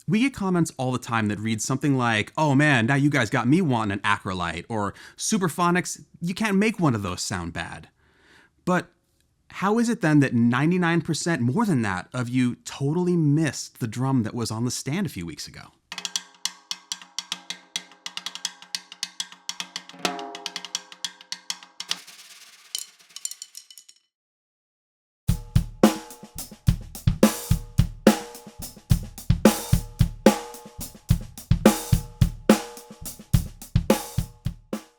We get comments all the time that read something like, "Oh man, now you guys got me wanting an Acrolite," or "Superphonics, you can't make one of those sound bad." But how is it then that 99%, more than that, of you totally missed the drum that was on the stand a few weeks ago?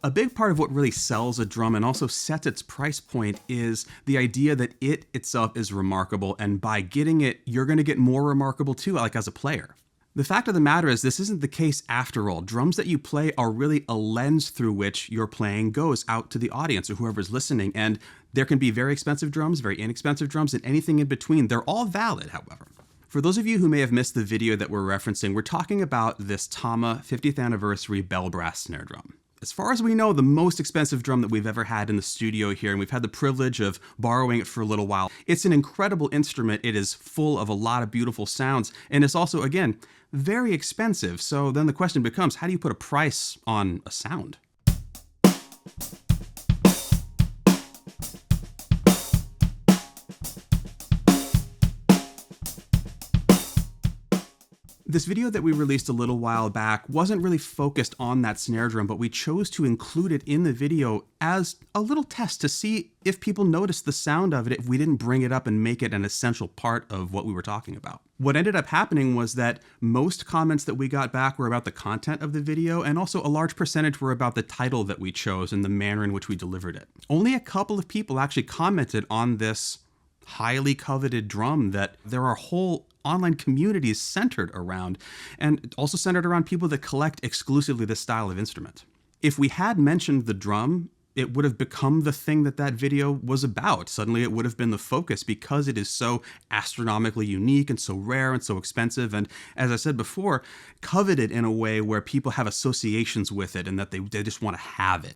A big part of what really sells a drum and also sets its price point is the idea that it itself is remarkable, and by getting it, you're going to get more remarkable too, like as a player. The fact of the matter is this isn't the case after all. Drums that you play are really a lens through which your playing goes out to the audience or whoever's listening, and there can be very expensive drums, very inexpensive drums, and anything in between. They're all valid, however. For those of you who may have missed the video that we're referencing, we're talking about this Tama 50th anniversary Bell Brass snare drum. As far as we know, the most expensive drum that we've ever had in the studio here, and we've had the privilege of borrowing it for a little while. It's an incredible instrument. It is full of a lot of beautiful sounds, and it's also, again, very expensive. So then the question becomes, how do you put a price on a sound? This video that we released a little while back wasn't really focused on that snare drum, but we chose to include it in the video as a little test to see if people noticed the sound of it if we didn't bring it up and make it an essential part of what we were talking about. What ended up happening was that most comments that we got back were about the content of the video, and also a large percentage were about the title that we chose and the manner in which we delivered it. Only a couple of people actually commented on this highly coveted drum that there are whole online communities centered around, and also centered around people that collect exclusively this style of instrument. If we had mentioned the drum, it would have become the thing that that video was about. Suddenly it would have been the focus because it is so astronomically unique and so rare and so expensive, and as I said before, coveted in a way where people have associations with it and that they just want to have it.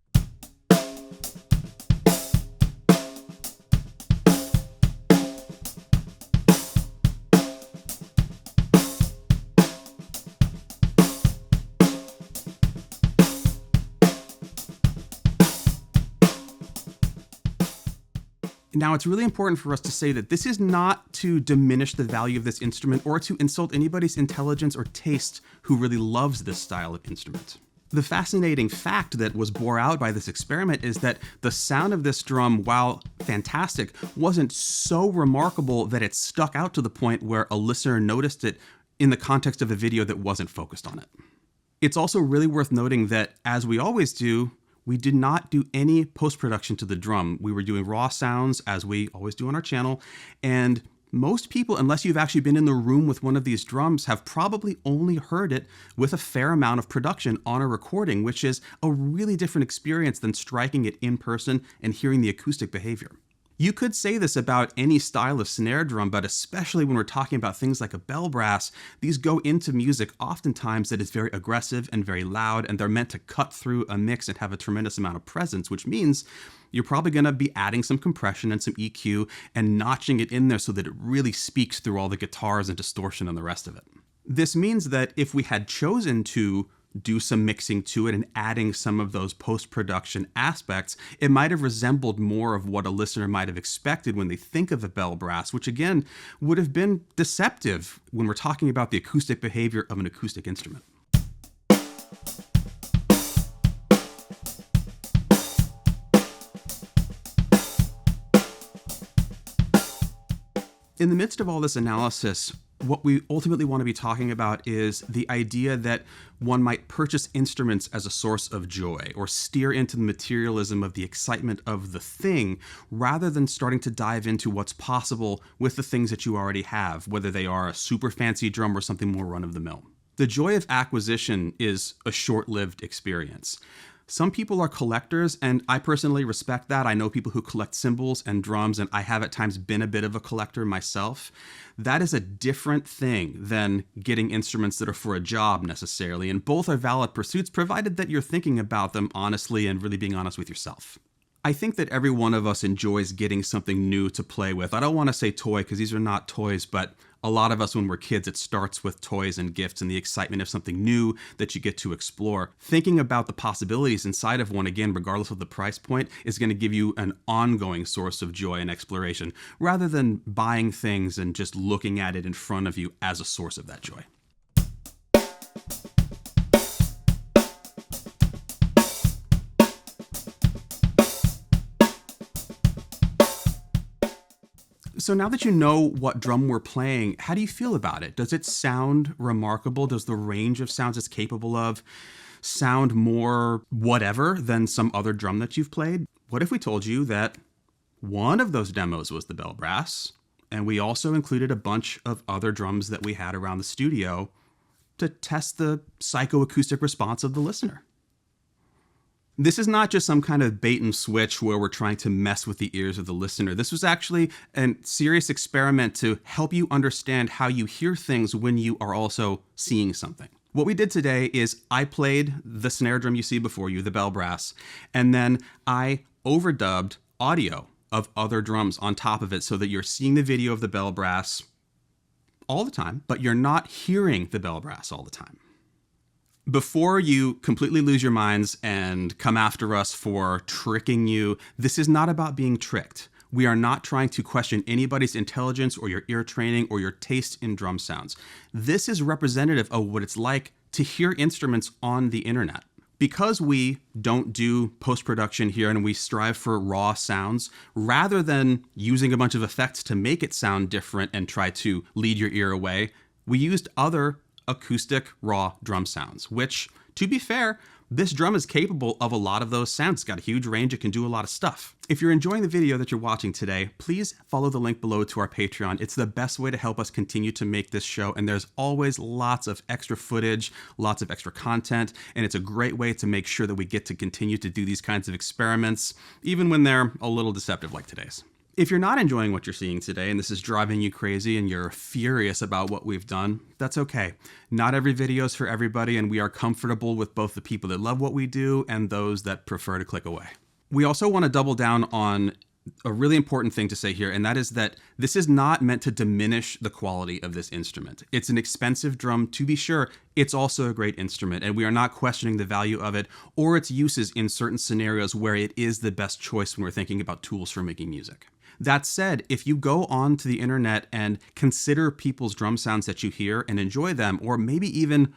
Now, it's really important for us to say that this is not to diminish the value of this instrument or to insult anybody's intelligence or taste who really loves this style of instrument. The fascinating fact that was bore out by this experiment is that the sound of this drum, while fantastic, wasn't so remarkable that it stuck out to the point where a listener noticed it in the context of a video that wasn't focused on it. It's also really worth noting that, as we always do, we did not do any post-production to the drum. We were doing raw sounds, as we always do on our channel, and most people, unless you've actually been in the room with one of these drums, have probably only heard it with a fair amount of production on a recording, which is a really different experience than striking it in person and hearing the acoustic behavior. You could say this about any style of snare drum, but especially when we're talking about things like a bell brass, these go into music oftentimes that is very aggressive and very loud, and they're meant to cut through a mix and have a tremendous amount of presence, which means you're probably going to be adding some compression and some EQ and notching it in there so that it really speaks through all the guitars and distortion and the rest of it. This means that if we had chosen to do some mixing to it and adding some of those post-production aspects, it might have resembled more of what a listener might have expected when they think of a bell brass, which again would have been deceptive when we're talking about the acoustic behavior of an acoustic instrument. In the midst of all this analysis, what we ultimately want to be talking about is the idea that one might purchase instruments as a source of joy, or steer into the materialism of the excitement of the thing, rather than starting to dive into what's possible with the things that you already have, whether they are a super fancy drum or something more run-of-the-mill. The joy of acquisition is a short-lived experience. Some people are collectors, and I personally respect that. I know people who collect cymbals and drums, and I have at times been a bit of a collector myself. That is a different thing than getting instruments that are for a job necessarily, and both are valid pursuits provided that you're thinking about them honestly and really being honest with yourself. I think that every one of us enjoys getting something new to play with. I don't want to say toy because these are not toys, but A lot of us, when we're kids, it starts with toys and gifts and the excitement of something new that you get to explore. Thinking about the possibilities inside of one, again, regardless of the price point, is going to give you an ongoing source of joy and exploration, rather than buying things and just looking at it in front of you as a source of that joy. So now that you know what drum we're playing, how do you feel about it? Does it sound remarkable? Does the range of sounds it's capable of sound more whatever than some other drum that you've played? What if we told you that one of those demos was the Bell Brass, and we also included a bunch of other drums that we had around the studio to test the psychoacoustic response of the listener? This is not just some kind of bait and switch where we're trying to mess with the ears of the listener. This was actually a serious experiment to help you understand how you hear things when you are also seeing something. What we did today is I played the snare drum you see before you, the Bell Brass, and then I overdubbed audio of other drums on top of it so that you're seeing the video of the Bell Brass all the time, but you're not hearing the Bell Brass all the time. Before you completely lose your minds and come after us for tricking you, this is not about being tricked. We are not trying to question anybody's intelligence or your ear training or your taste in drum sounds. This is representative of what it's like to hear instruments on the internet. Because we don't do post-production here and we strive for raw sounds, rather than using a bunch of effects to make it sound different and try to lead your ear away, we used other acoustic raw drum sounds, which, to be fair, this drum is capable of a lot of those sounds. It's got a huge range. It can do a lot of stuff. If you're enjoying the video that you're watching today, please follow the link below to our Patreon. It's the best way to help us continue to make this show, and there's always lots of extra footage, lots of extra content, and it's a great way to make sure that we get to continue to do these kinds of experiments, even when they're a little deceptive like today's. If you're not enjoying what you're seeing today and this is driving you crazy and you're furious about what we've done, that's okay. Not every video is for everybody, and we are comfortable with both the people that love what we do and those that prefer to click away. We also want to double down on a really important thing to say here, and that is that this is not meant to diminish the quality of this instrument. It's an expensive drum, to be sure. It's also a great instrument, and we are not questioning the value of it or its uses in certain scenarios where it is the best choice when we're thinking about tools for making music. That said, if you go onto the internet and consider people's drum sounds that you hear and enjoy them, or maybe even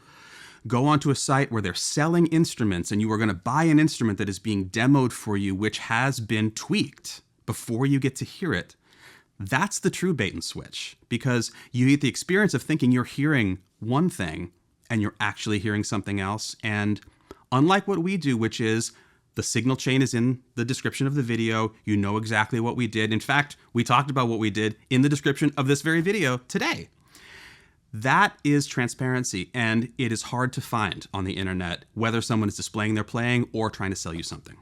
go onto a site where they're selling instruments and you are going to buy an instrument that is being demoed for you, which has been tweaked before you get to hear it, that's the true bait and switch, because you get the experience of thinking you're hearing one thing and you're actually hearing something else. And unlike what we do, which is the signal chain is in the description of the video, you know exactly what we did. In fact, we talked about what we did in the description of this very video today. That is transparency, and it is hard to find on the internet, whether someone is displaying their playing or trying to sell you something.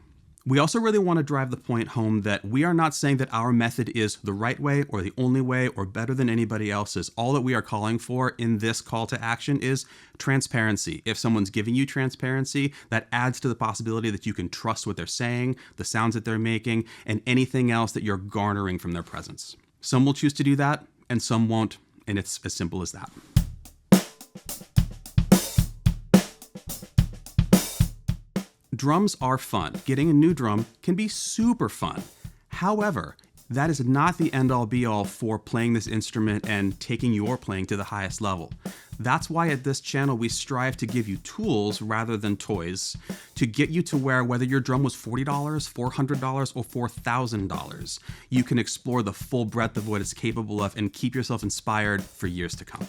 We also really want to drive the point home that we are not saying that our method is the right way or the only way or better than anybody else's. All that we are calling for in this call to action is transparency. If someone's giving you transparency, that adds to the possibility that you can trust what they're saying, the sounds that they're making, and anything else that you're garnering from their presence. Some will choose to do that, and some won't, and it's as simple as that. Drums are fun. Getting a new drum can be super fun. However, that is not the end-all be-all for playing this instrument and taking your playing to the highest level. That's why at this channel we strive to give you tools rather than toys to get you to where, whether your drum was $40, $400, or $4,000, you can explore the full breadth of what it's capable of and keep yourself inspired for years to come.